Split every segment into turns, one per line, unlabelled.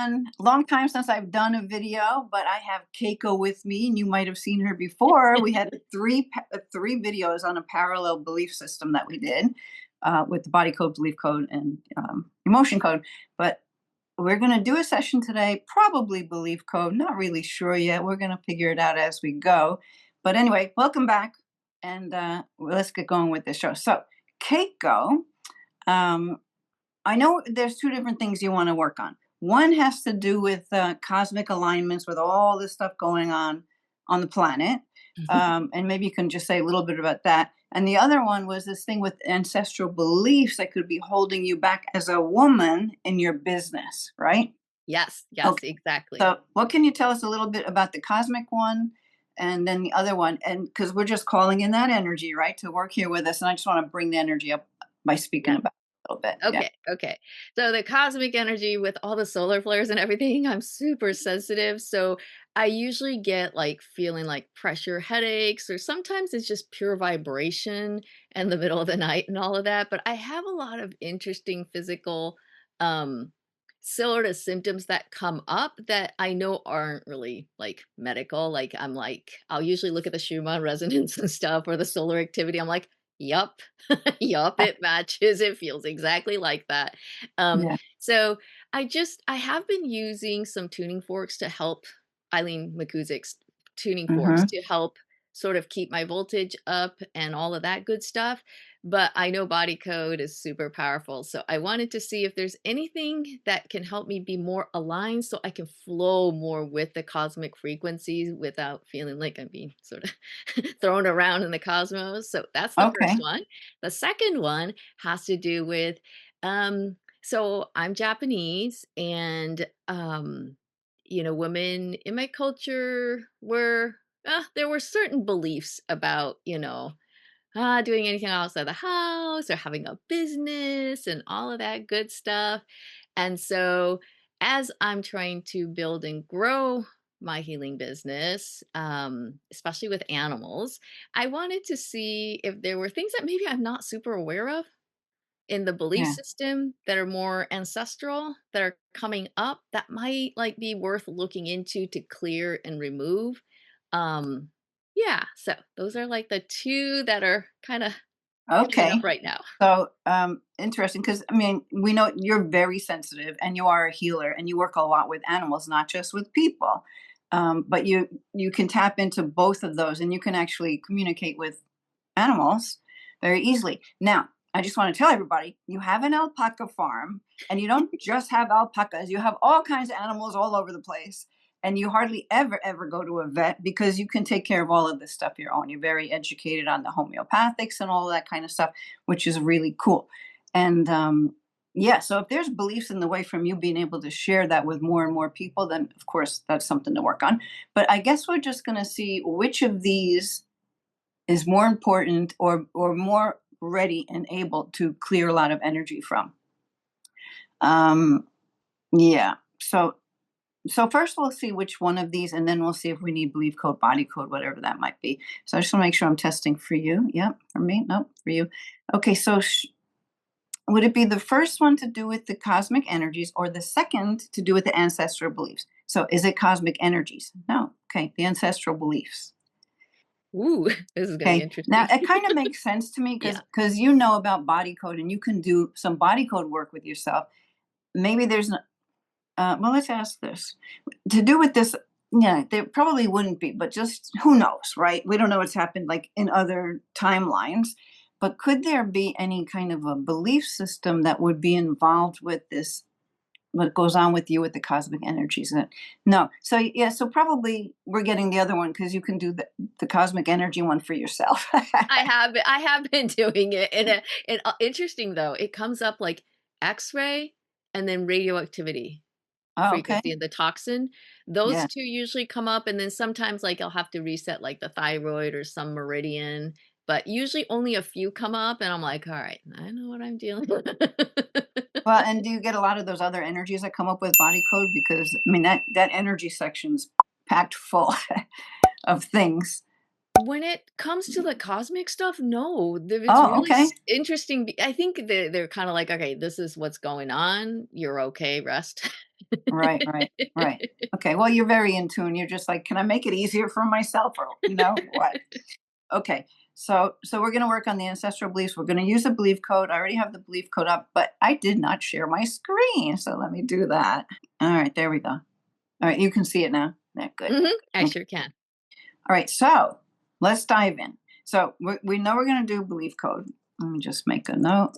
everyone. Long time since I've done a video, but I have Keiko with me, and you might have seen her before. We had three videos on a parallel belief system that we did with the body code, belief code, and emotion code. But we're going to do a session today, probably belief code. Not really sure yet. We're going to figure it out as we go. But anyway, welcome back, and let's get going with this show. So, Keiko. I know there's two different things you want to work on. One has to do with cosmic alignments with all this stuff going on the planet. And maybe you can just say a little bit about that. And the other one was this thing with ancestral beliefs that could be holding you back as a woman in your business, right?
Yes, yes,
Okay.
exactly.
So, what can you tell us a little bit about the cosmic one and then the other one? And because we're just calling in that energy, right, to work here with us. And I just want to bring the energy up by speaking
Yeah.
about it a little bit. Yeah.
Okay. So the cosmic energy with all the solar flares and everything, I'm super sensitive. So I usually get like feeling like pressure headaches, or sometimes it's just pure vibration in the middle of the night and all of that. But I have a lot of interesting physical um sort of symptoms that come up that I know aren't really like medical. Like I'll usually look at the Schumann resonance and stuff or the solar activity. I'm like, yup. Yup, it matches. It feels exactly like that. Um,
Yeah.
so I have been using some tuning forks to help Eileen McCusic's tuning forks
Mhm.
to help sort of keep my voltage up and all of that good stuff. But I know body code is super powerful. So I wanted to see if there's anything that can help me be more aligned so I can flow more with the cosmic frequencies without feeling like I'm being sort of thrown around in the cosmos. So that's the first
Okay.
one. The second one has to do with so I'm Japanese, and women in my culture were there were certain beliefs about, doing anything outside the house or having a business and all of that good stuff. And so, as I'm trying to build and grow my healing business, especially with animals, I wanted to see if there were things that maybe I'm not super aware of in the belief
Yeah.
system that are more ancestral that are coming up that might like be worth looking into to clear and remove. um yeah, so those are like the two that are kind of coming up
Okay.
right now.
So, interesting because I mean, we know you're very sensitive and you are a healer and you work a lot with animals, not just with people. But you can tap into both of those and you can actually communicate with animals very easily. Now, I just want to tell everybody, you have an alpaca farm and you don't just have alpacas, you have all kinds of animals all over the place. And you hardly ever go to a vet because you can take care of all of this stuff your own. You're very educated on the homeopathics and all of that kind of stuff, which is really cool. And yeah, so if there's beliefs in the way from you being able to share that with more and more people, then of course that's something to work on. But I guess we're just going to see which of these is more important or more ready and able to clear a lot of energy from. Um, yeah. So first we'll see which one of these, and then we'll see if we need belief code, body code, whatever that might be. So I just want to make sure I'm testing for you. Yep, for me. Nope, for you. Okay. So would it be the first one to do with the cosmic energies, or the second to do with the ancestral beliefs? So is it cosmic energies? No. Okay. The ancestral beliefs.
Ooh, this is going to be
Okay. Now
interesting.
it kind of makes sense to me
Yeah.
because you know about body code and you can do some body code work with yourself. Maybe there's no, well, let's ask this. To do with this, yeah, there probably wouldn't be, but just who knows, right? We don't know what's happened like in other timelines. But could there be any kind of a belief system that would be involved with this, what goes on with you with the cosmic energies? And no. So yeah, so probably we're getting the other one because you can do the cosmic energy one for yourself.
I have been doing it, and interesting though, it comes up like X-ray and then radioactivity
Oh, okay.
frequency of the toxin. Those
Yeah.
two usually come up, and then sometimes like I'll have to reset like the thyroid or some meridian, but usually only a few come up, and I'm like, all right, I know what I'm dealing with.
Well, and do you get a lot of those other energies that come up with body code? Because I mean that energy section's packed full of things.
When it comes to the cosmic stuff, no, it's
Oh,
really
okay.
interesting. I think they're kind of like, okay, this is what's going on. You're okay, rest.
Right, right, right. Okay, well, you're very in tune. You're just like, "Can I make it easier for myself?" Or, what? Okay. So we're gonna work on the ancestral beliefs. We're gonna use a belief code. I already have the belief code up, but I did not share my screen. So let me do that. All right, there we go. All right, you can see it now. Yeah, good.
I
Okay.
sure can.
All right, so let's dive in. So we know we're gonna do belief code. Let me just make a note.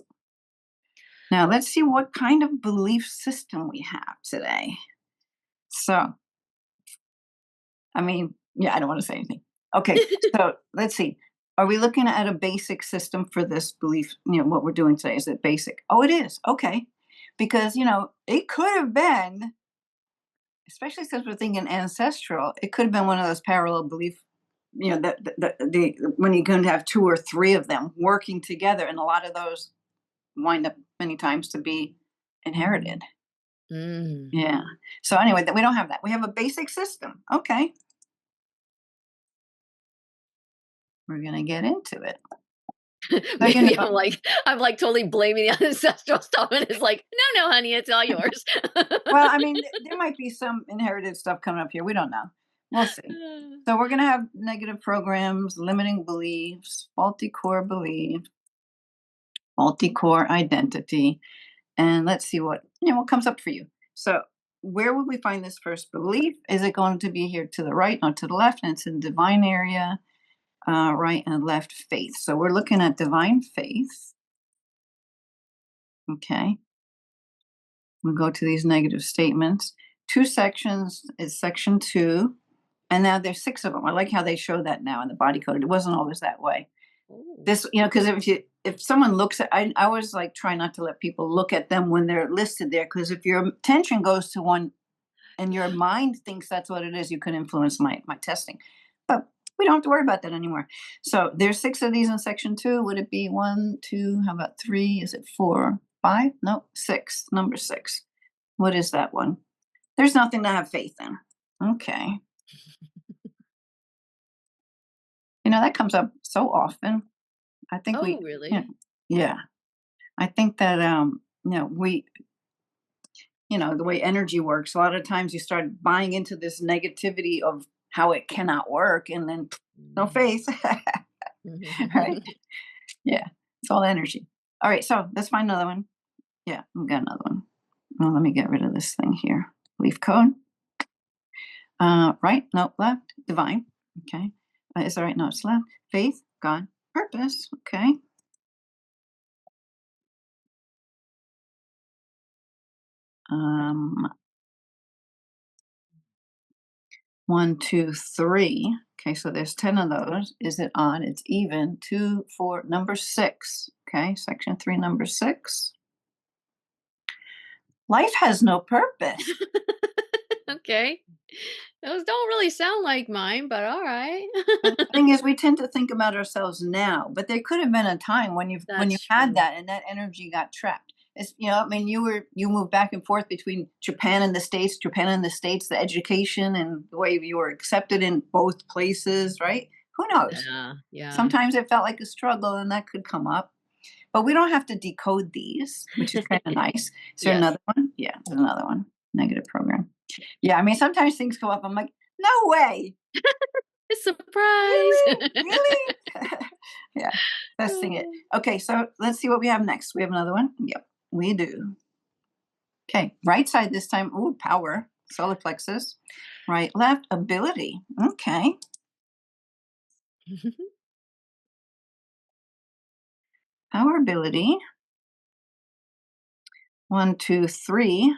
Now let's see what kind of belief system we have today. So I mean, yeah, I don't want to say anything. Okay, so let's see. Are we looking at a basic system for this belief? What we're doing today, is it basic? Oh, it is. Okay. Because, it could have been, especially since we're thinking ancestral, it could have been one of those parallel belief, when you're going to have two or three of them working together. And a lot of those wind up many times to be inherited.
Mm.
Yeah. So, anyway, we don't have that. We have a basic system. Okay. We're going to get into it. So,
Maybe I'm like totally blaming the ancestral stuff, and it's like, no, no, honey, it's all yours.
well, I mean, there might be some inherited stuff coming up here. We don't know. We'll see. So we're going to have negative programs, limiting beliefs, faulty core belief, faulty core identity, and let's see what comes up for you. So where would we find this first belief? Is it going to be here to the right, not to the left? And it's in divine area, right and left faith. So we're looking at divine faith. Okay. We go to these negative statements. Two sections is section two. And now there's six of them. I like how they show that now in the body code. It wasn't always that way.
Ooh.
This, because if someone looks at, I always like try not to let people look at them when they're listed there, because if your attention goes to one and your mind thinks that's what it is, you can influence my testing. But we don't have to worry about that anymore. So there's six of these in section two. Would it be one, two? How about three? Is it four, five? No, six. Number six. What is that one? There's nothing to have faith in. Okay. That comes up so often. I think
Oh,
yeah,
really?
yeah. I think that the way energy works, a lot of times you start buying into this negativity of how it cannot work, and then no
Mm.
faith. Right? Yeah. It's all energy. All right, so let's find another one. Yeah, we got another one. Well, let me get rid of this thing here. Leaf code. Right, no, left, divine. Okay. Is that right? No, it's left. Faith, God, purpose. Okay. Um, one, two, three. Okay, so there's 10 of those. Is it odd? It's even. Two, four, number six. Okay, section three, number six. Life has no purpose.
Okay. Those don't really sound like mine, but all right.
And the thing is, we tend to think about ourselves now, but there could have been a time when you
That's
had
true.
that and that energy got trapped. I mean, you moved back and forth between Japan and the States, Japan and the States, the education and the way you were accepted in both places, right? Who knows?
Yeah, yeah.
Sometimes it felt like a struggle, and that could come up. But we don't have to decode these, which is kind of nice. Is there
Yes.
another one? Yeah, there's another one. Negative program. Yeah, I mean, sometimes things come up. I'm like, no way.
Surprise.
Really? Really? Yeah, testing it.
Oh.
Okay, so let's see what we have next. We have another one? Yep, we do. Okay, right side this time. Ooh, power, solar plexus. Right, left, ability. Okay, power, ability. One, two, three.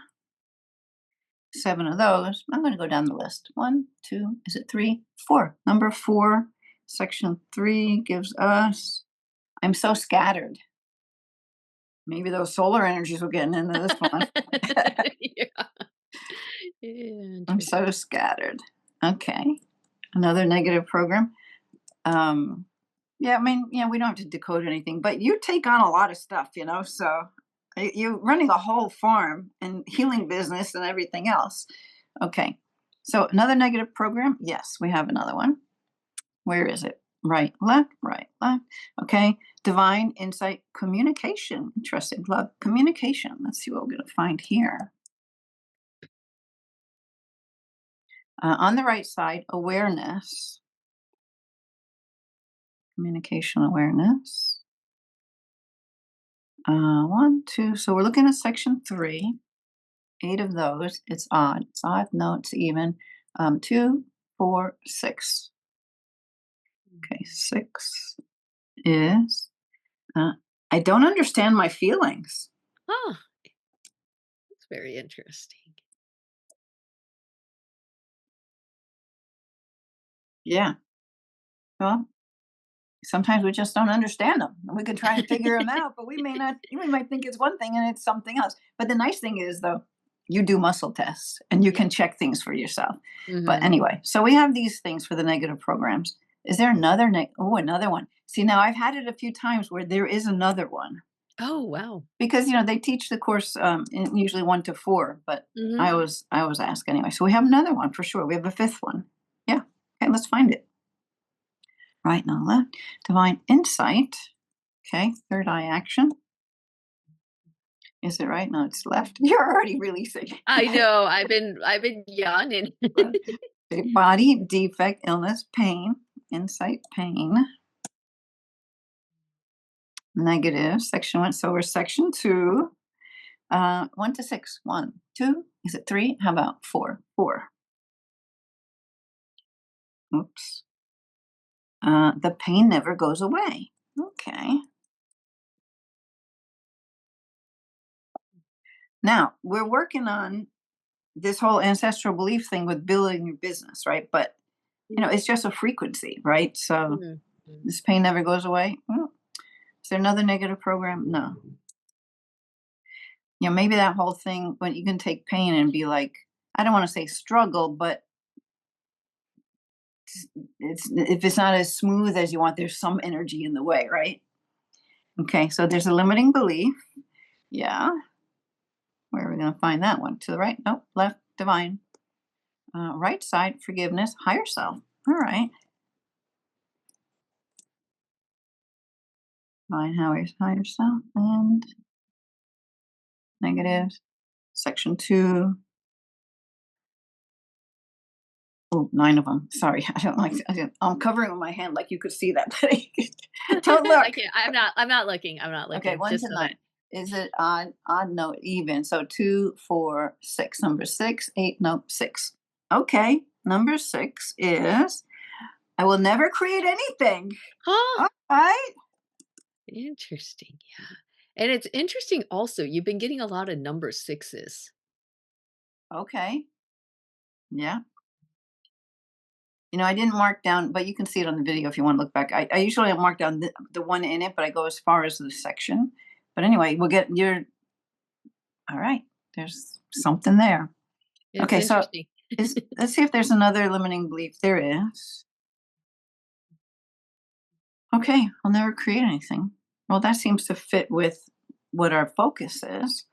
Seven of those. I'm going to go down the list. One, two, is it three? Four. Number four, section three gives us I'm so scattered. Maybe those solar energies were getting into this one.
Yeah. Yeah,
I'm
interesting.
so scattered. Okay. Another negative program. Um, yeah, I mean, we don't have to decode anything, but you take on a lot of stuff, so you're running a whole farm and healing business and everything else. Okay. So another negative program. Yes, we have another one. Where is it? Right, left, right, left. Okay. Divine insight communication. Interesting. Love communication. Let's see what we're going to find here. On the right side, awareness, communication awareness. One, two. So we're looking at section three. 8 of those. It's odd. It's odd. No, it's even. Two, four, six. Okay, six is. Uh, I don't understand my feelings.
Oh, it's very interesting.
Yeah. Well, sometimes we just don't understand them. We can try to figure them out, but we may not. We might think it's one thing and it's something else. But the nice thing is, though, you do muscle tests and you
Yeah.
can check things for yourself. But
Mhm.
anyway, so we have these things for the negative programs. Is there another? Oh, another one. See, now I've had it a few times where there is another one
Oh, wow.
because they teach the course usually 1 to 4, but I
Mhm.
always I always ask anyway. So we have another one for sure. We have a fifth one. Yeah. Okay, let's find it. Right now, left. Divine insight. Okay, third eye action. Is it right? No, it's left. You're already releasing.
I know, I've been yawning.
Left. Okay, body, defect, illness, pain, insight, pain, negative, section 1. So we're section 2. 1 to 6. 1, 2. Is it 3? How about 4? 4. Oops. The pain never goes away. Okay. Now we're working on this whole ancestral belief thing with building your business, right? But it's just a frequency, right? So
Mhm. Mhm.
this pain never goes away. Is there another negative program? No. Maybe that whole thing when you can take pain and be like, I don't want to say struggle, but it's if it's not as smooth as you want, there's some energy in the way, right? Okay, so there's a limiting belief. Yeah. Where are we going to find that one? To the right? Nope. Left, divine. Right side, forgiveness, higher self. All right. Divine, higher self, and negative. Section 2. Oh, 9 of them. Sorry, I don't like. I'm covering with my hand like you could see that, but don't
I
look.
can't I'm not looking,
Okay, one
just
to
so that
nine. Is it odd? Odd, no, even. So 2, 4, 6. Number 6, 8, no, 6. Okay, number 6 is I will never create anything.
huh?
All right.
Interesting, yeah. And it's interesting also, you've been getting a lot of number 6s.
Okay. Yeah. I didn't mark down, but you can see it on the video if you want to look back. I usually don't mark down the one in it, but I go as far as the section. But anyway, we'll get your. All right. There's something there.
It's
Okay, so
interesting.
let's see if there's another limiting belief. There is. Okay, I'll never create anything. Well, that seems to fit with what our focus is.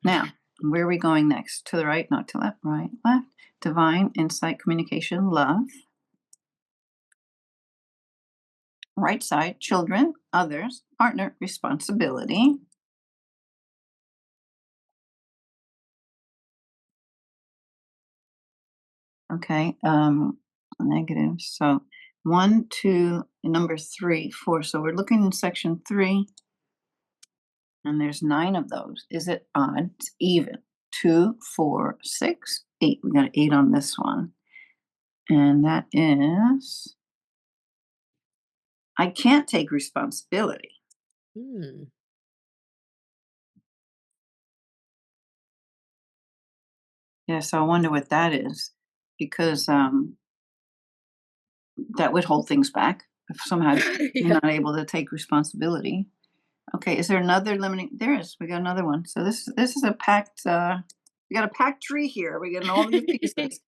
Now, where are we going next? To the right, not to left, right, left. Divine, insight, communication, love. Right side, children, others, partner, responsibility. Okay, negative. So 1, 2, number 3, 4. So we're looking in section 3. And there's 9 of those. Is it odd? It's even. 2, 4, 6, 8. We got 8 on this one. And that is I can't take responsibility.
Hmm.
Yeah, so I wonder what that is. Because that would hold things back if somehow you're
Yeah.
not able to take responsibility. Okay, is there another limiting? There is. We got another one. So this is a packed we got a packed tree here. We're getting all these pieces.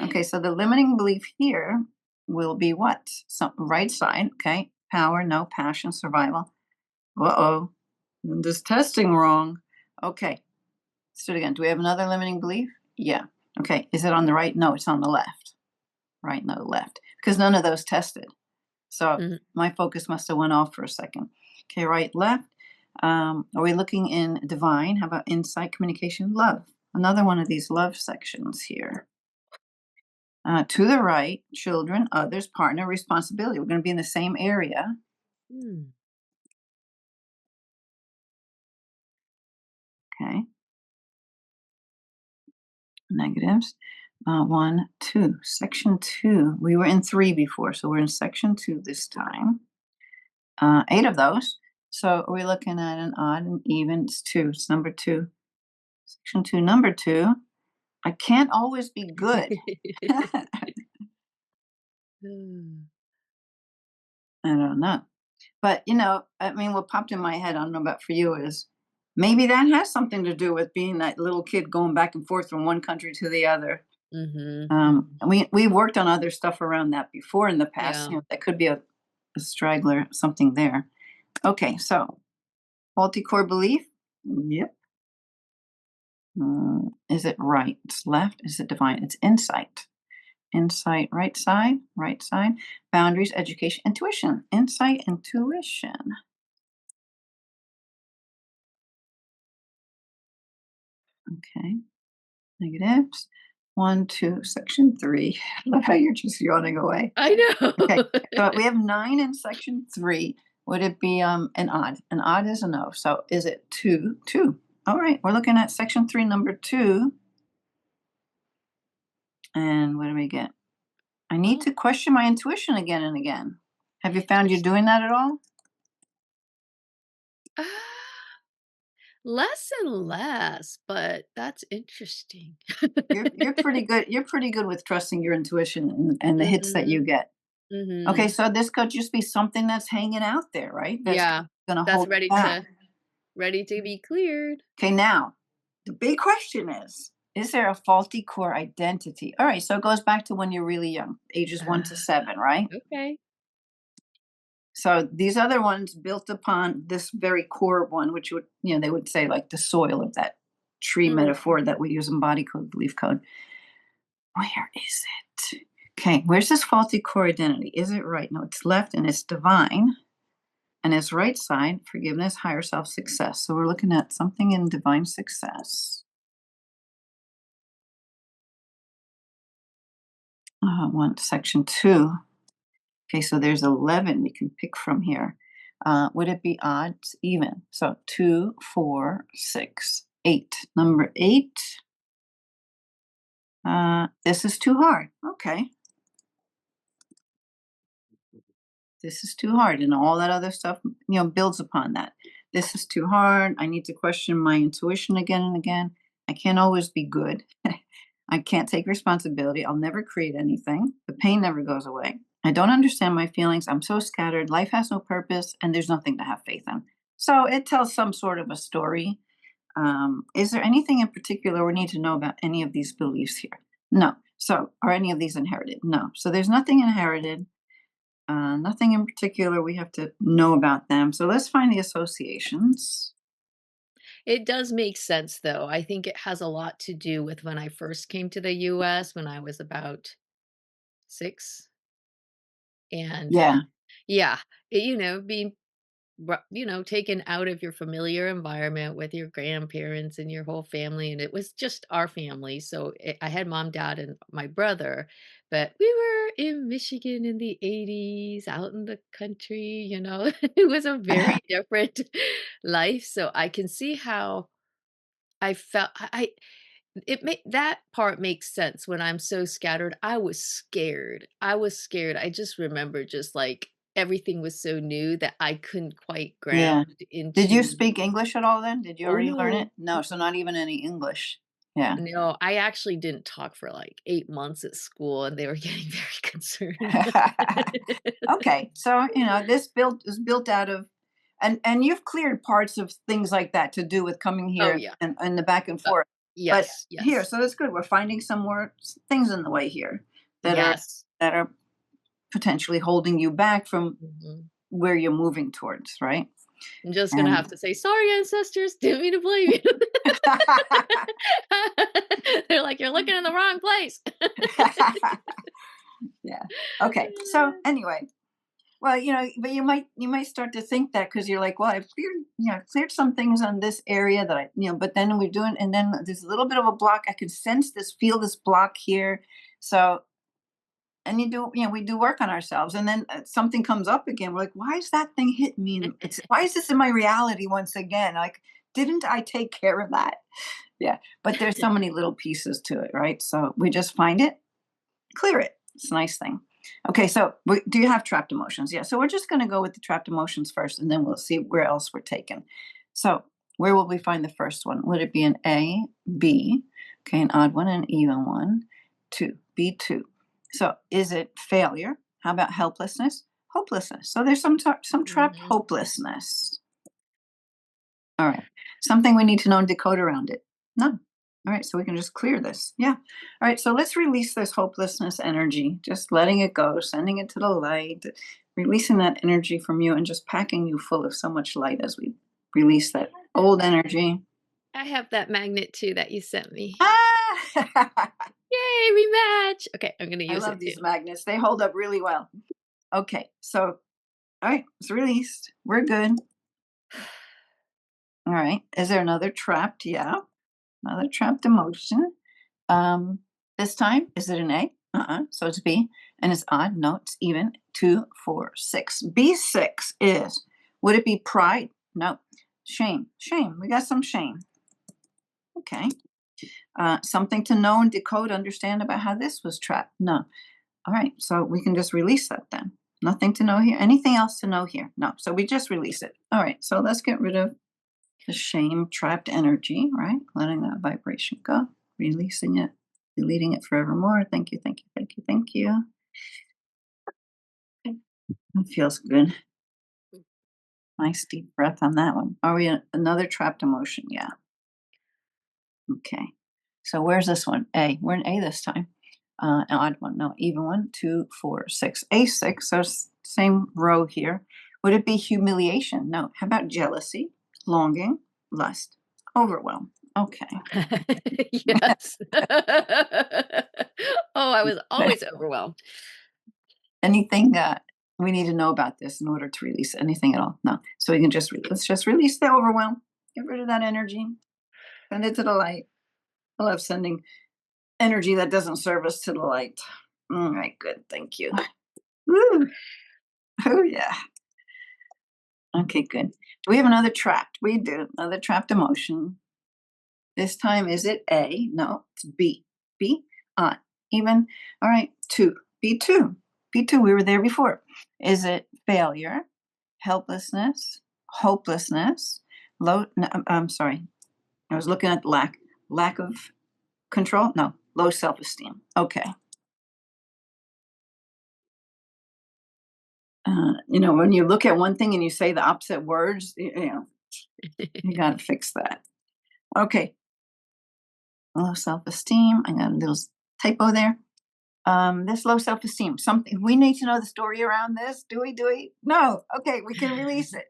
Okay, so the limiting belief here will be what? Some right side, okay. Power, no passion, survival. Uh-oh. This testing wrong. Okay. Let's do it again. Do we have another limiting belief? Yeah. Okay. Is it on the right? No, it's on the left. Right, no, left. Because none of those tested. So
Mhm.
my focus must have went off for a second. Okay, right, left. Are we looking in divine? How about insight, communication, love? Another one of these love sections here. To the right, children, others, partner, responsibility. We're going to be in the same area.
Mm.
Okay. Negatives. One, two. Section two. We were in three before, so we're in section two this time. Eight of those. So are we looking at an odd and even? It's two. It's number two. Section two, number two. I can't always be good. I
Mm.
don't know. But, I mean, what popped in my head, I don't know about for you, is maybe that has something to do with being that little kid going back and forth from one country to the other.
Mhm,
And
mhm.
we worked on other stuff around that before in the past.
Yeah.
That could be a straggler, something there. Okay, so faulty core belief. Yep. Is it right? It's left. Is it divine? It's insight. Insight, right side, right side. Boundaries, education, intuition. Insight, intuition. Okay. Negatives. One, two, section three. I love how you're just yawning away.
I know.
Okay. So we have nine in section three. Would it be an odd? An odd is a no. So is it two? Two. All right. We're looking at section three, number two. And what do we get? I need
Well,
to question my intuition again and again. Have you found you're
interesting.
doing that at all?
Ah, less and less, but that's interesting.
You're pretty good. You're pretty good with trusting your intuition and the hits that you
Mhm,
get. Okay,
mhm.
so this could just be something that's hanging out there, right? That's
Yeah,
gonna
that's
hold you back.
ready to be cleared.
Okay, now the big question is there a faulty core identity? All right, so it goes back to when you're really young, ages one to
Ah,
seven, right?
okay.
So these other ones built upon this very core one, which would, they would say like the soil of that tree
Mm,
metaphor that we use in body code, belief code. Where is it? Okay, where's this faulty core identity? Is it right? No, it's left and it's divine. And it's right side, forgiveness, higher self, success. So we're looking at something in divine success. One, section two. Okay, so there's 11 we can pick from here. Would it be odds even? So two, four, six, eight. Number eight. This is too hard. Okay. This is too hard. And all that other stuff, builds upon that. This is too hard. I need to question my intuition again and again. I can't always be good. I can't take responsibility. I'll never create anything. The pain never goes away. I don't understand my feelings. I'm so scattered. Life has no purpose, and there's nothing to have faith in. So it tells some sort of a story. Is there anything in particular we need to know about any of these beliefs here? No. So, are any of these inherited? No. So, there's nothing inherited, nothing in particular we have to know about them. So, let's find the associations.
It does make sense, though. I think it has a lot to do with when I first came to the US when I was about 6, and
Yeah.
yeah, being taken out of your familiar environment with your grandparents and your whole family, and it was just our family. So I had mom, dad, and my brother, but we were in Michigan in the 80s, out in the country. It was a very different life. So I can see how I felt. That part makes sense when I'm so scattered. I was scared. I was scared. I just remember just like everything was so new that I couldn't quite
Yeah.
ground
Did you
into.
speak English at all then? Did you
Oh
already learn
no.
it? No, so not even any English. Yeah.
No, I actually didn't talk for like 8 months at school and they were getting very concerned.
Okay, so, this built is built out of and you've cleared parts of things like that to do with coming
Oh
here
yeah.
and the back and
Uh,
forth. But
yes,
here,
yes.
so that's good. We're finding some more things in the way here that are
Yes.
that are potentially holding you back from
Mhm.
where you're moving towards, right?
I'm just gonna
And
have to say, sorry, ancestors, didn't mean to blame you. They're like, you're looking in the wrong place.
yeah. Okay. So anyway, well, but you might start to think that because you're like, well, I've cleared some things on this area that but then we're doing, and then there's a little bit of a block. I can sense this, feel this block here. So and we do work on ourselves, and then something comes up again. We're like, why is that thing hitting me? Why is this in my reality once again? Like, didn't I take care of that? Yeah, but there's so many little pieces to it, right? So we just find it, clear it. It's a nice thing. Okay, so do you have trapped emotions? Yeah, so we're just going to go with the trapped emotions first, and then we'll see where else we're taken. So where will we find the first one? Would it be an A, B, okay, an odd one, an even one, two, B2. So is it failure? How about helplessness? Hopelessness. So there's some trapped
Mhm.
hopelessness. All right. Something we need to know and decode around it. No. All right. So we can just clear this. Yeah. All right. So let's release this hopelessness energy, just letting it go, sending it to the light, releasing that energy from you and just packing you full of so much light as we release that old energy.
I have that magnet too that you sent me.
Ah!
Yay, rematch. Okay, I'm gonna
I
use
love
it too.
these magnets. They hold up really well. Okay. So, all right. It's released. We're good. All right. Is there another trapped? Yeah. Another trapped emotion. Um, this time, is it an A? So it's B. And it's odd. No, it's even. 2, 4, 6. B6 is, would it be pride? No. Shame. Shame. We got some shame. Okay. Something to know and decode, understand about how this was trapped? No. All right. So we can just release that then. Nothing to know here. Anything else to know here? No. So we just release it. All right. So let's get rid of the shame, trapped energy, right? Letting that vibration go, releasing it, deleting it forevermore. Thank you, thank you, thank you, thank you. It feels good. Nice deep breath on that one. Are we another trapped emotion? Yeah. Okay. So where's this one? A. We're in A this time. An odd one. No, even one. 2, 4, 6. A6. So same row here. Would it be humiliation? No. How about jealousy, longing, lust, overwhelm? Okay.
Yes. Oh, I was always overwhelmed.
Anything that we need to know about this in order to release anything at all? No. So we can just let's just release the overwhelm. Get rid of that energy. Send it to the light. I love sending energy that doesn't serve us to the light. All right, good. Thank you. Woo. Oh yeah. Okay, good. Do we have another trapped? We do. Another trapped emotion. This time is it A? No, it's B. B on. Even. All right, two. B2. B2, we were there before. Is it failure, helplessness, hopelessness, low no, I'm sorry. I was looking at lack of control? No, low self-esteem. Okay. When you look at one thing and you say the opposite words, you got to fix that. Okay. Low self-esteem. I got a little typo there. This low self-esteem, something we need to know the story around this. Do we? No. Okay, we can release it.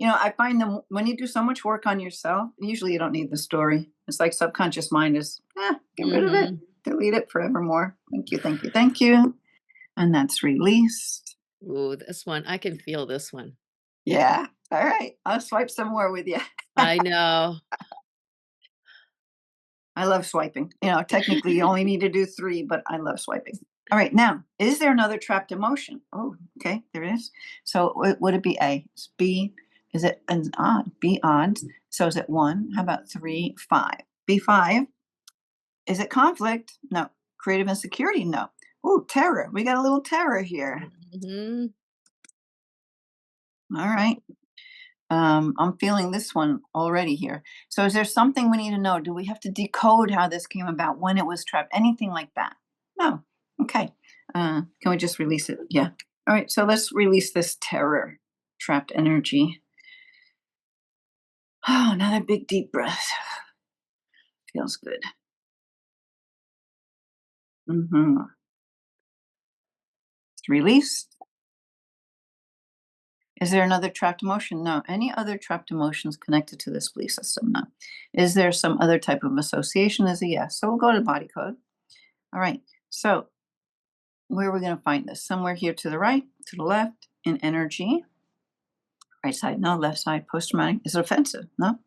I find them when you do so much work on yourself, usually you don't need the story. It's like subconscious mind is, get rid of it,
Mhm.
delete it forevermore. Thank you, thank you, thank you. And that's released.
Ooh, this one, I can feel this one.
Yeah. All right. I'll swipe some more with you.
I know.
I love swiping. Technically you only need to do 3, but I love swiping. All right. Now, is there another trapped emotion? Oh, okay. There is. So would it be A? It's B. Is it an odd? B odd. So is it 1? How about 3, 5? B5. Is it conflict? No. Creative insecurity? No. Ooh, terror. We got a little terror here.
Mhm.
All right. I'm feeling this one already here. So, is there something we need to know? Do we have to decode how this came about, when it was trapped, anything like that? No. Okay. Can we just release it? Yeah. All right. So, let's release this terror, trapped energy. Oh, another big deep breath. Feels good. It's released. Is there another trapped emotion? No. Any other trapped emotions connected to this belief system? No. Is there some other type of association? Is a yes. So we'll go to body code. All right. So where are we going to find this? Somewhere here to the right, to the left, in energy. Right side, no. Left side, post traumatic. Is it offensive? No.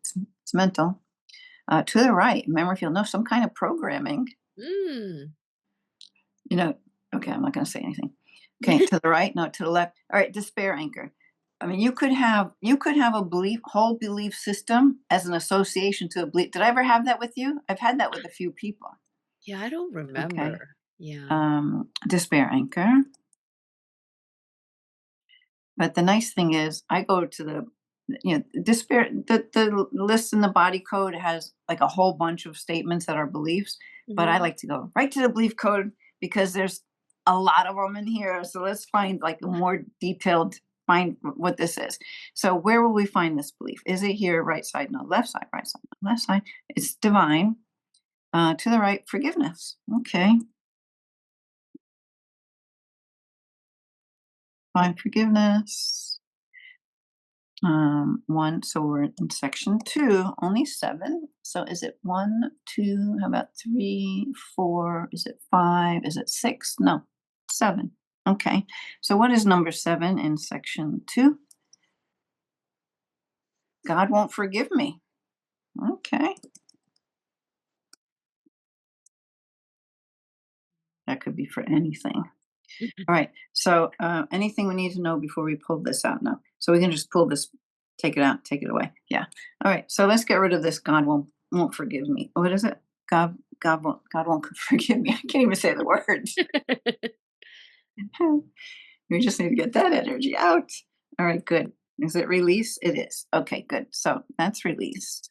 It's mental. To the right, memory field. No, some kind of programming.
Mm.
You know, Okay, I'm not gonna say anything. Okay, to the right? No, to the left. All right, despair anchor. I mean, you could have a whole belief system as an association to a belief. Did I ever have that with you? I've had that with a few people.
Yeah, I don't
Okay.
remember. Yeah.
Despair anchor. But the nice thing is, I go to despair. The list in the body code has like a whole bunch of statements that are beliefs, but I
Mhm.
like to go right to the belief code because there's a lot of them in here. So let's find like a more detailed find what this is. So where will we find this belief? Is it here, right side? No, left side, right side, no, left side. It's divine. To the right, forgiveness. Okay, find forgiveness. One, so we're in section two, only seven. So is it one, two, how about three, four? Is it five? Is it six? No, seven. Okay. So what is number seven in section two? God won't forgive me. Okay. That could be for anything. All right. So anything we need to know before we pull this out now. So we can just pull this, take it out, take it away. Yeah. All right. So let's get rid of this. God won't forgive me. What is it? God won't forgive me. I can't even say the words. We just need to get that energy out. All right, good. Is it release? It is. Okay, good. So that's released.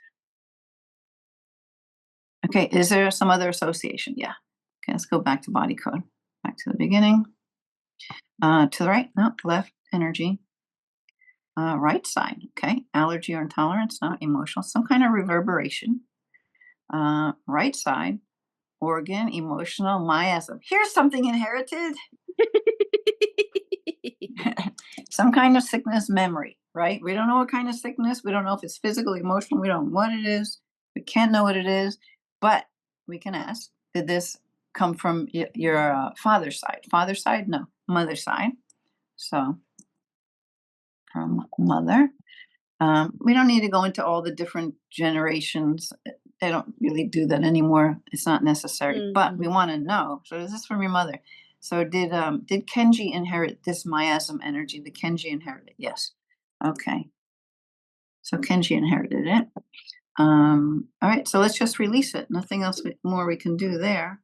Okay, is there some other association? Yeah. Okay, let's go back to body code. Back to the beginning. To the right, no, left energy. Right side, okay. Allergy or intolerance, not emotional, some kind of reverberation. Right side, organ, emotional, miasm. Here's something inherited. Some kind of sickness memory, right? We don't know what kind of sickness. We don't know if it's physical, emotional. We don't know what it is. We can't know what it is, but we can ask, did this come from your father's side? Father's side? No. Mother's side. So from mother. We don't need to go into all the different generations. They don't really do that anymore. It's not necessary, but we
Mhm.
want to know. So is this from your mother? So did Kenji inherit this miasm energy? Did Kenji inherit it? Yes. Okay. So Kenji inherited it. All right. So let's just release it. Nothing else more we can do there.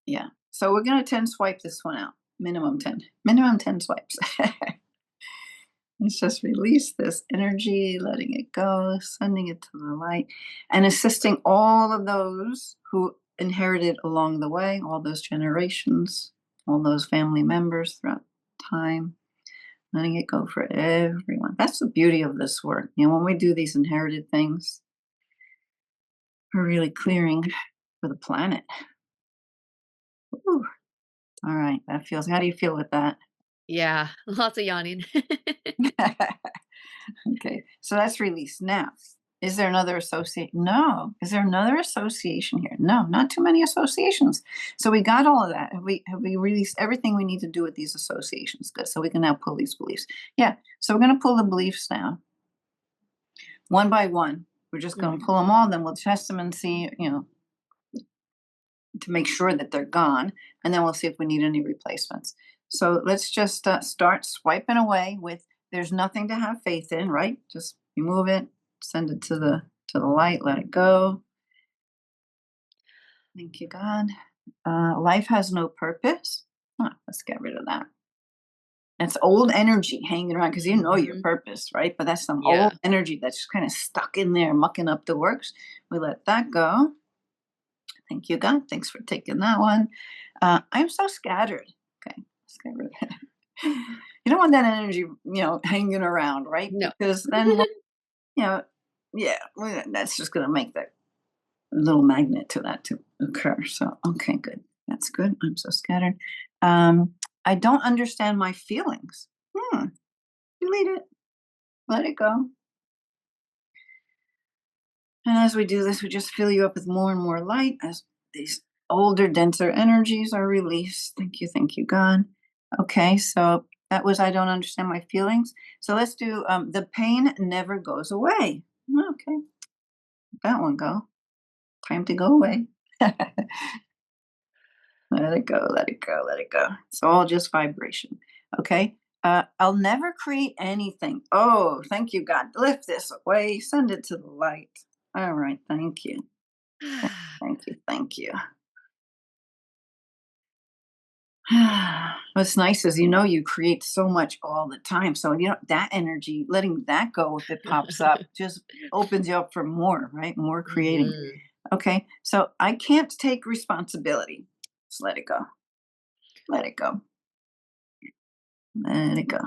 Yeah. So we're gonna 10 swipe this one out. Minimum 10. Minimum 10 swipes. Let's just release this energy, letting it go, sending it to the light, and assisting all of those who inherited along the way, all those generations, all those family members throughout time, letting it go for everyone. That's the beauty of this work. When we do these inherited things, we're really clearing for the planet. Ooh, all right, that feels, how do you feel with that?
Yeah, lots of yawning.
Okay, so that's release. Now, is there another associate? No. Is there another association here? No, not too many associations. So we got all of that. Have we released everything we need to do with these associations? Good. So we can now pull these beliefs. Yeah. So we're going to pull the beliefs now, one by one. We're just going to
Mhm.
pull them all. Then we'll test them and see, to make sure that they're gone, and then we'll see if we need any replacements. So let's just start swiping away with, there's nothing to have faith in, right? Just remove it, send it to the light, let it go. Thank you, God. Life has no purpose. Let's get rid of that. That's old energy hanging around because you know your
Mhm.
purpose, right? But that's some
Yeah.
old energy that's just kind of stuck in there, mucking up the works. We let that go. Thank you, God. Thanks for taking that one. I'm so scattered. Okay, let's get rid of it. You don't want that energy, hanging around, right?
No.
Because then, you know, yeah, that's just going to make that little magnet to that to occur. So, okay, good. That's good. I'm so scattered. Um, I don't understand my feelings. Delete it. Let it go. And as we do this, we just fill you up with more and more light as these older, denser energies are released. Thank you, God. Okay, so that was, I don't understand my feelings. So let's do the pain never goes away. Okay, that one go. Time to go away. Let it go, let it go, let it go. It's all just vibration. Okay. I'll never create anything. Oh, thank you, God. Lift this away. Send it to the light. All right. Thank you. Thank you. Thank you. What's nice is you create so much all the time. So that energy, letting that go if it pops up, just opens you up for more, right? More creating.
Mhm.
Okay. So I can't take responsibility. Just let it go. Let it go. Let it go.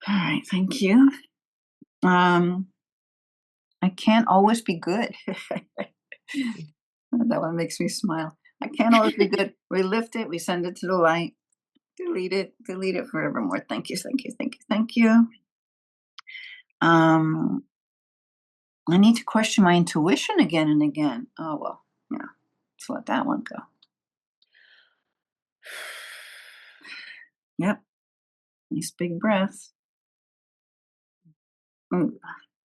All right. Thank you. Um, I can't always be good. That one makes me smile. I can't always be good. We lift it, we send it to the light, delete it forevermore. Thank you, thank you, thank you, thank you. Um, I need to question my intuition again and again. Oh well, yeah, let's let that one go. Yep, nice big breath. Ooh,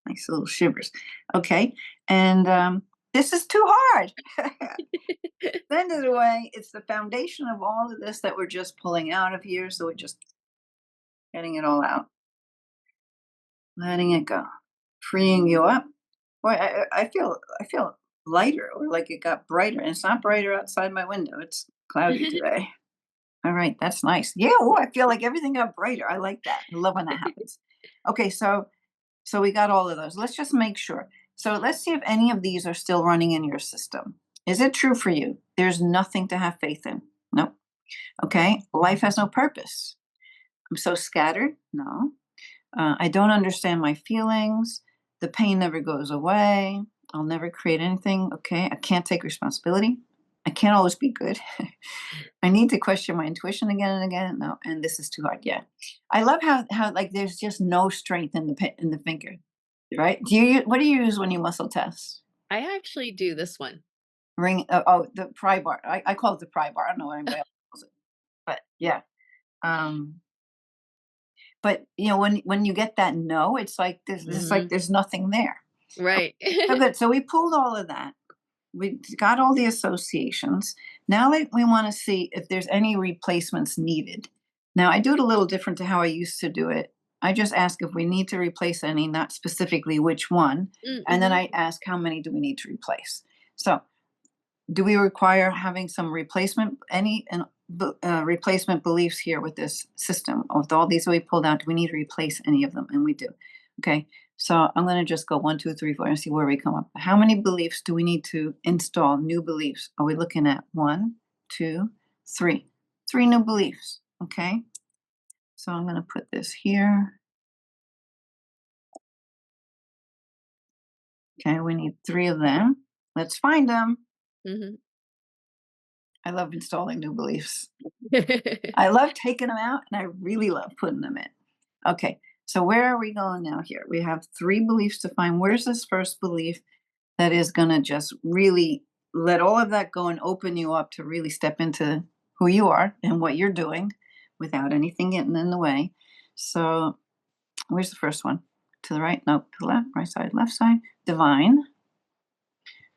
nice little shivers. Okay, and this is too hard. Send it away. It's the foundation of all of this that we're just pulling out of here. So we're just getting it all out, letting it go, freeing you up. Boy, I feel lighter, or like it got brighter. And it's not brighter outside my window. It's cloudy today. All right, that's nice. Yeah, oh, I feel like everything got brighter. I like that. I love when that happens. Okay, so we got all of those. Let's just make sure. So let's see if any of these are still running in your system. Is it true for you? There's nothing to have faith in. Nope. Okay. Life has no purpose. I'm so scattered. No. I don't understand my feelings. The pain never goes away. I'll never create anything. Okay. I can't take responsibility. I can't always be good. I need to question my intuition again and again. No, and this is too hard. Yeah. I love how like there's just no strength in in the finger. Right? What do you use when you muscle test?
I actually do this one.
Ring oh, the pry bar. I call it the pry bar. I don't know what anybody else calls it. But yeah. Um but when you get that no, it's like
Mhm.
there's nothing there.
Right.
So good. So we pulled all of that. We got all the associations. Now we want to see if there's any replacements needed. Now I do it a little different to how I used to do it. I just ask if we need to replace any, not specifically which one, and then
Mhm.
I ask how many do we need to replace. So do we require having some replacement beliefs here with this system of all these that we pulled out? Do we need to replace any of them? And we do. Okay. So I'm going to just go 1, 2, 3, 4 and see where we come up. How many beliefs do we need to install? New beliefs. Are we looking at 1, 2, 3? 3 new beliefs. Okay. So I'm going to put this here. Okay. We need 3 of them. Let's find them.
Mhm.
I love installing new beliefs. I love taking them out and I really love putting them in. Okay, so where are we going now here? We have 3 beliefs to find. Where's this first belief that is going to just really let all of that go and open you up to really step into who you are and what you're doing without anything getting in the way? So, where's the first one? To the right? Nope. To the left? Right side? Left side? Divine.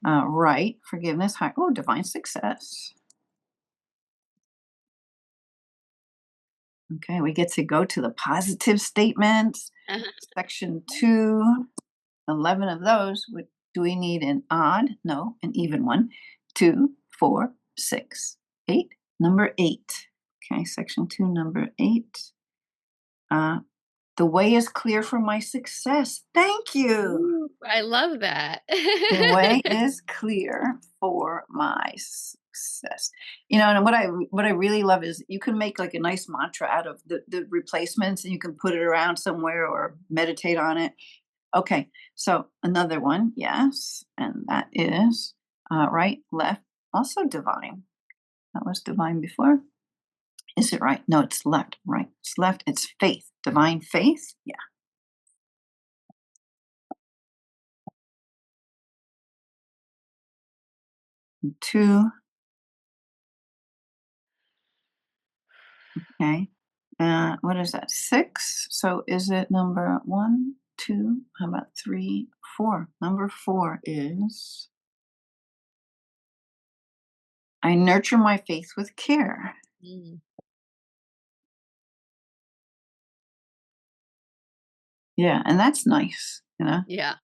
Right. Forgiveness. High. Oh, divine success. Okay, we get to go to the positive statements.
Uh-huh.
Section 2, 11 of those. Do we need an odd? No, an even one. 2, 4, 6, 8. Number 8. Okay, section 2, number 8. Uh, the way is clear for my success. Thank you.
Ooh, I love that.
The way is clear for my success. And what I really love is you can make like a nice mantra out of the replacements and you can put it around somewhere or meditate on it. Okay, so another one, yes, and that is right, left, also divine. That was divine before. Is it right? No, it's left, right? It's left. It's faith, divine faith. Yeah, 2. Okay, what is that? 6. So is it number 1, 2? How about 3, 4? Number 4 is I nurture my faith with care.
Mm,
Yeah, and that's nice, you know?
yeah.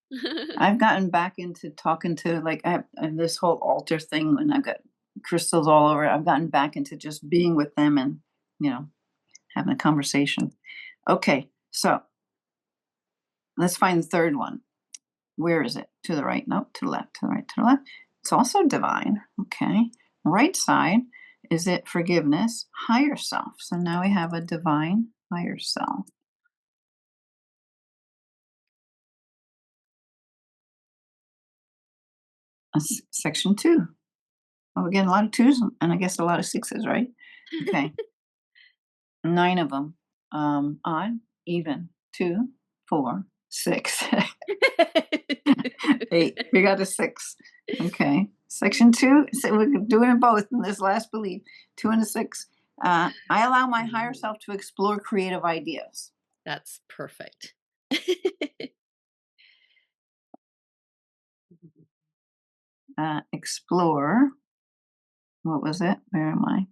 I've gotten back into talking to, like, I have this whole altar thing, and I've got crystals all over. I've gotten back into just being with them and, you know, having a conversation. Okay, so let's find the third one. Where is it? To the right? Nope, to the left, to the right, to the left. It's also divine. Okay. Right side, is it forgiveness? Higher self. So now we have a divine higher self. Section two. Oh, again, a lot of twos and I guess a lot of sixes, right? Okay. Nine of them. Odd, even, two, four, six, eight. We got a six. Okay. Section two. So we're doing it both in this last belief. Two and a six. I allow my higher self to explore creative ideas.
That's perfect.
Explore. What was it? Where am I?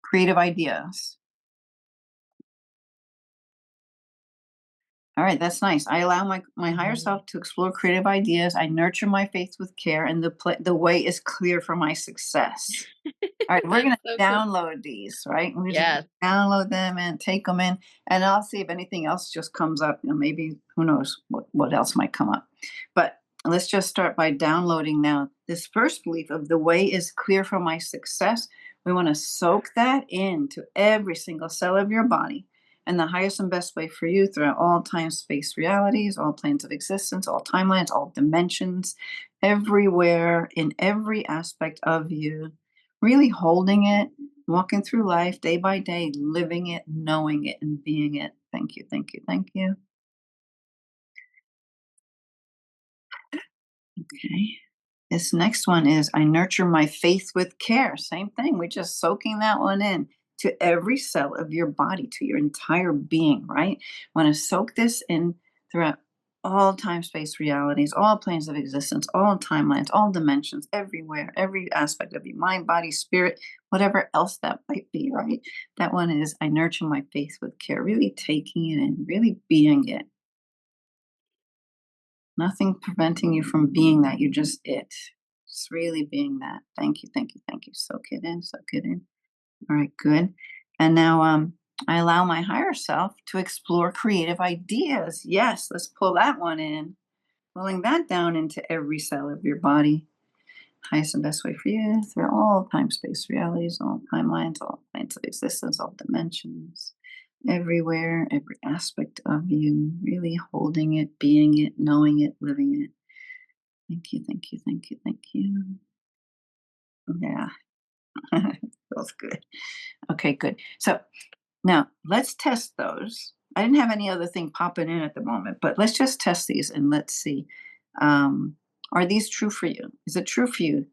Creative ideas. All right, that's nice. I allow my higher self to explore creative ideas. I nurture my faith with care, and the way is clear for my success. All right, we're
That's
gonna
so cool.
download these, right? We're just
Yes.
download them and take them in, and I'll see if anything else just comes up. You know, maybe who knows what else might come up. But let's just start by downloading now. This first belief of the way is clear for my success. We want to soak that into every single cell of your body. And the highest and best way for you throughout all time, space, realities, all planes of existence, all timelines, all dimensions, everywhere, in every aspect of you, really holding it, walking through life day by day, living it, knowing it, and being it. Thank you, thank you, thank you. Okay. This next one is I nurture my faith with care. Same thing. We're just soaking that one in to every cell of your body, to your entire being, right? Want to soak this in throughout all time, space, realities, all planes of existence, all timelines, all dimensions, everywhere, every aspect of your mind, body, spirit, whatever else that might be, right? That one is I nurture my faith with care, really taking it in, really being it. Nothing preventing you from being that. You're just it. Just really being that. Thank you, thank you, thank you. Soak it in, soak it in. All right, good. And now I allow my higher self to explore creative ideas. Yes, let's pull that one in. Pulling that down into every cell of your body. Highest and best way for you through all time, space, realities, all timelines, all planes of existence, all dimensions, everywhere, every aspect of you, really holding it, being it, knowing it, living it. Thank you, thank you, thank you, thank you. Yeah, feels good. Okay, good. So now let's test those. I didn't have any other thing popping in at the moment, but let's just test these and let's see. Um, are these true for you? Is it true for you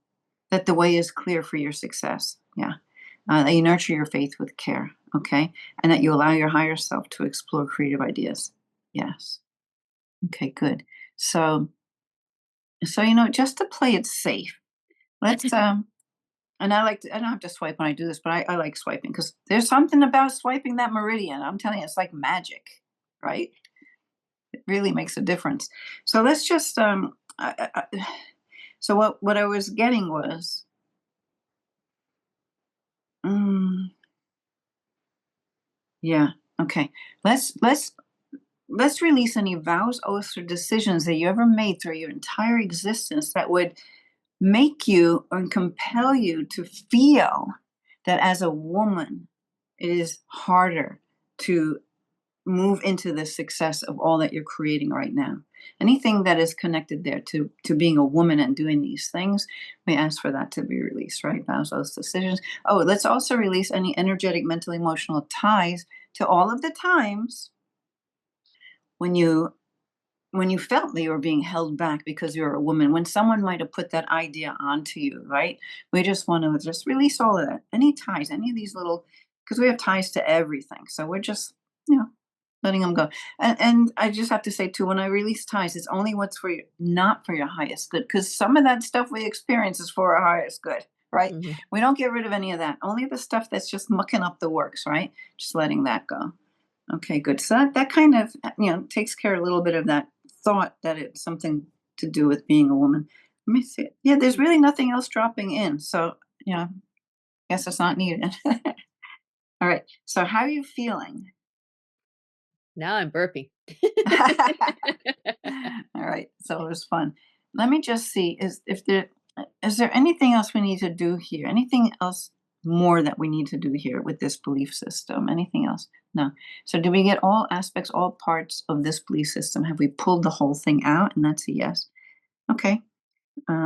that the way is clear for your success? Yeah. That you nurture your faith with care. Okay. And that you allow your higher self to explore creative ideas. Yes. Okay, good. So, just to play it safe, let's and I don't have to swipe when I do this, but I like swiping because there's something about swiping that meridian. I'm telling you, it's like magic, right? It really makes a difference. So let's just so what I was getting was mm, yeah, okay. Let's release any vows, oaths, or decisions that you ever made through your entire existence that would make you and compel you to feel that as a woman it is harder to move into the success of all that you're creating right now. Anything that is connected there to being a woman and doing these things, we ask for that to be released, right? Vows, oaths, decisions. Oh, let's also release any energetic, mental, emotional ties to all of the times when you felt that you were being held back because you're a woman, when someone might have put that idea onto you, right? We just want to just release all of that. Any ties, any of these little, because we have ties to everything. So we're just, letting them go. And I just have to say too, when I release ties, it's only what's for you, not for your highest good. Because some of that stuff we experience is for our highest good. right?
Mhm.
We don't get rid of any of that. Only the stuff that's just mucking up the works, right? Just letting that go. Okay, good. So that kind of, takes care of a little bit of that thought that it's something to do with being a woman. Let me see. Yeah, there's really nothing else dropping in. So, yeah, guess it's not needed. All right. So how are you feeling?
Now I'm burping.
All right. So it was fun. Let me just see, is there anything else we need to do here? Anything else more that we need to do here with this belief system? Anything else? No. So do we get all aspects, all parts of this belief system? Have we pulled the whole thing out? And that's a yes. Okay.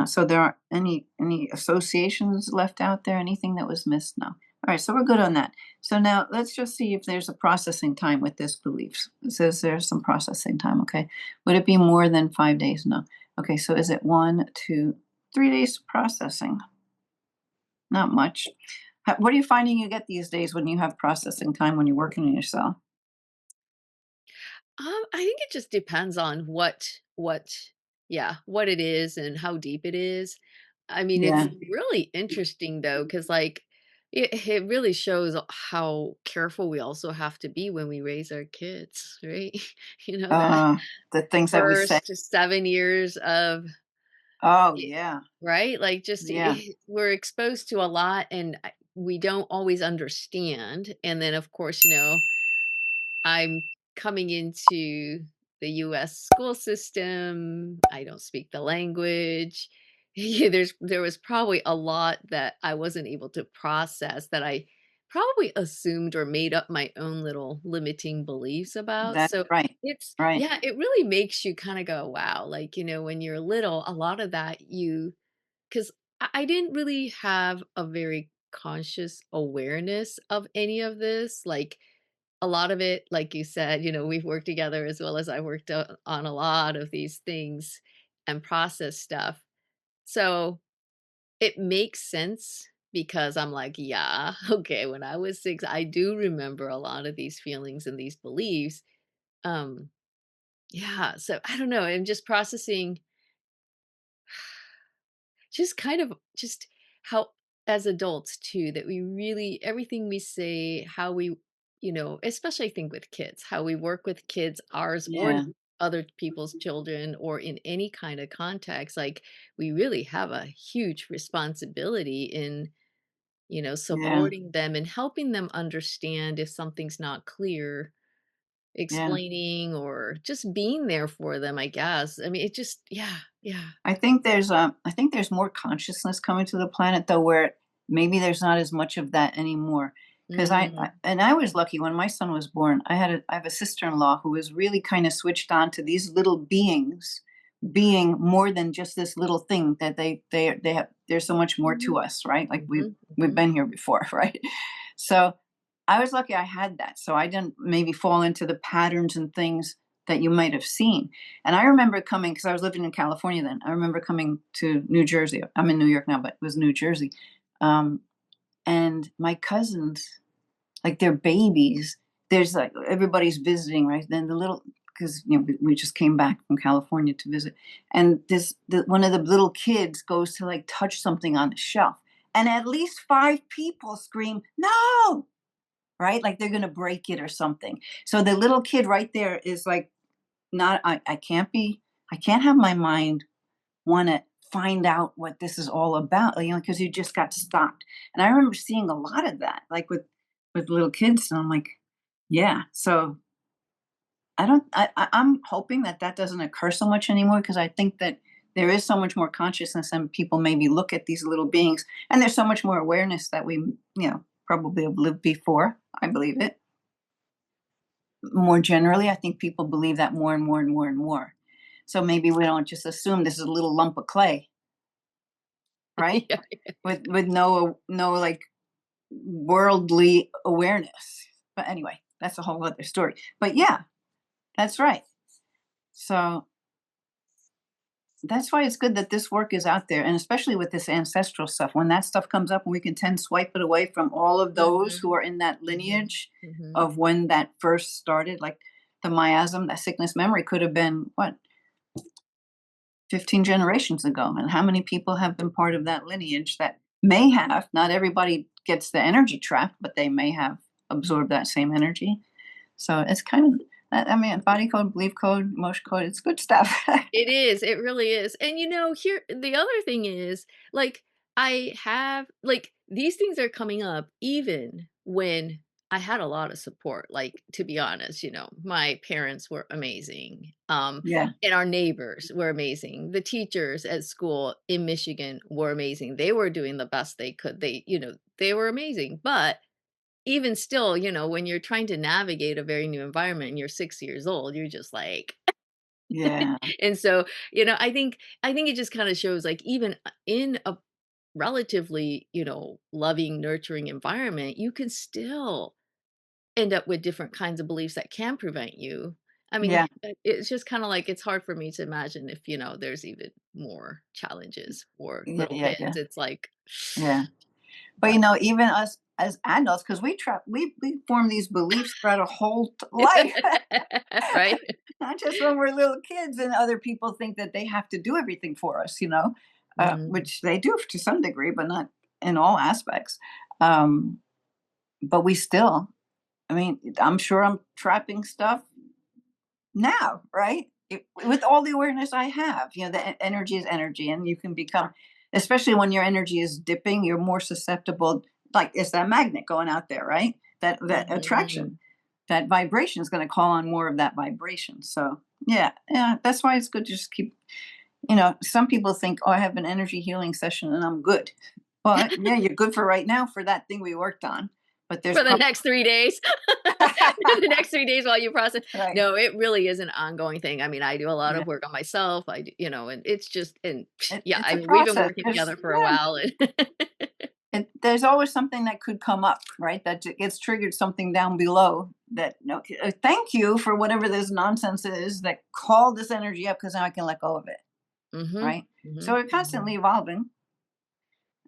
So there aren't any associations left out there? Anything that was missed? No. All right, so we're good on that. So now let's just see if there's a processing time with this belief. It says there's some processing time. Okay, would it be more than 5 days? No. Okay, so is it 1, 2, 3 days processing? Not much. What are you finding you get these days when you have processing time when you're working on yourself?
I think it just depends on what it is and how deep it is. I mean, it's
Yeah.
really interesting though, because like it really shows how careful we also have to be when we raise our kids, right? That
Uh, the things that we say.
first 7 years of
Oh
it,
yeah,
right? Like just
yeah.
we're exposed to a lot and we don't always understand. And then of course, I'm coming into the US school system. I don't speak the language. Yeah, there was probably a lot that I wasn't able to process that I probably assumed or made up my own little limiting beliefs about.
That's
So
right.
it's
Right.
yeah, it really makes you kind of go, wow, like, when you're little, a lot of that because I didn't really have a very conscious awareness of any of this. Like a lot of it, like you said, we've worked together as well as I worked on a lot of these things and process stuff. So it makes sense because I'm like, yeah, okay, when I was 6, I do remember a lot of these feelings and these beliefs. Um, yeah, so I don't know. I'm just processing just kind of just how as adults too that we really everything we say, how we, especially I think with kids, how we work with kids, ours or
Yeah.
other people's children or in any kind of context, like we really have a huge responsibility in,
Yeah.
supporting them and helping them understand if something's not clear,
Yeah.
explaining or just being there for them, I guess. I mean, it just yeah, yeah.
I think there's more consciousness coming to the planet though, where maybe there's not as much of that anymore. Because
Mm,
I was lucky when my son was born. I have a sister-in-law who was really kind of switched on to these little beings being more than just this little thing that they have. There's so much more to us, right? Like
mhm,
we've
mhm.
been here before, right? So I was lucky I had that. So I didn't maybe fall into the patterns and things that you might have seen. And I remember coming because I was living in California then. I remember coming to New Jersey. I'm in New York now, but it was New Jersey. Um, and my cousins, like their babies, there's like everybody's visiting, right? Then the little because we just came back from California to visit, and one of the little kids goes to like touch something on the shelf, and at least 5 people scream, "No!" Right? Like they're gonna break it or something. So the little kid right there is like, not I can't have my mind wanna find out what this is all about, because you just got stopped. And I remember seeing a lot of that, like with little kids, and I'm like, yeah. So I don't I'm hoping that that doesn't occur so much anymore because I think that there is so much more consciousness and people maybe look at these little beings, and there's so much more awareness that we, probably have lived before. I believe it. More generally, I think people believe that more and more and more and more. So maybe we don't just assume this is a little lump of clay, right?
Yeah.
With no like worldly awareness. But anyway, that's a whole other story. But yeah, that's right. So that's why it's good that this work is out there, and especially with this ancestral stuff. When that stuff comes up, and we can swipe it away from all of those who
Mhm,
are in that
mhm,
lineage
mhm.
of when that first started, like the miasm, that sickness memory could have been what 15 generations ago. And how many people have been part of that lineage that may have. Not everybody gets the energy trapped, but they may have absorbed that same energy. So it's kind of, I mean, body code, belief code, emotion code, it's good stuff.
It is, it really is. And here the other thing is, like, I have like these things are coming up even when I had a lot of support. Like, to be honest, my parents were amazing.
Yeah,
And our neighbors were amazing. The teachers at school in Michigan were amazing. They were doing the best they could. They were amazing. But even still, when you're trying to navigate a very new environment and you're 6 years old, you're just like,
yeah,
and so, I think it just kinda shows, like, even, in a relatively, loving, nurturing environment, you can still end up with different kinds of beliefs that can prevent you. I mean,
yeah,
it's just kinda like it's hard for me to imagine if, there's even more challenges for
yeah,
little
yeah,
kids.
yeah,
It's like
yeah. But
but
even us as adults, because we form these beliefs throughout a whole life.
Right?
Not just when we're little kids and other people think that they have to do everything for us,
Mhm.
which they do to some degree, but not in all aspects. Um, but we still, I mean, I'm sure I'm trapping stuff now, right? With all the awareness I have, energy is energy, and you can become, especially when your energy is dipping, you're more susceptible. Like it's that magnet going out there, right? That attraction,
Mhm.
that vibration is going to call on more of that vibration. So yeah, yeah, that's why it's good to just keep. Some people think, oh, I have an energy healing session and I'm good. Well, yeah, you're good for right now for that thing we worked on, but there's
For the
probably
next 3 days. The next 3 days while you process.
right.
No, it really is an ongoing thing. I mean, I do a lot
Yeah,
of work on myself. and it's just and yeah,
it's
I
a
mean, we've been
process.
working
There's
together for a
yeah,
while and
there's always something that could come up, right? That gets triggered something down below. That no, thank you for whatever this nonsense is that called this energy up because now I can let go of it,
Mhm,
right? So
mhm,
we're constantly
mhm.
evolving,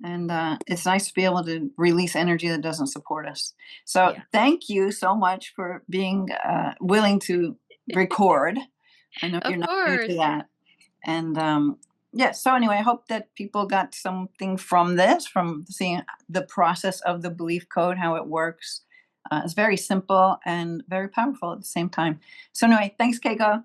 and it's nice to be able to release energy that doesn't support us. So
Yeah.
thank you so much for being willing to record. I know you're
Of
not new
course.
to that, and yeah. So anyway, I hope that people got something from this, from seeing the process of the belief code, how it works. It's very simple and very powerful at the same time. So anyway, thanks, Keiko.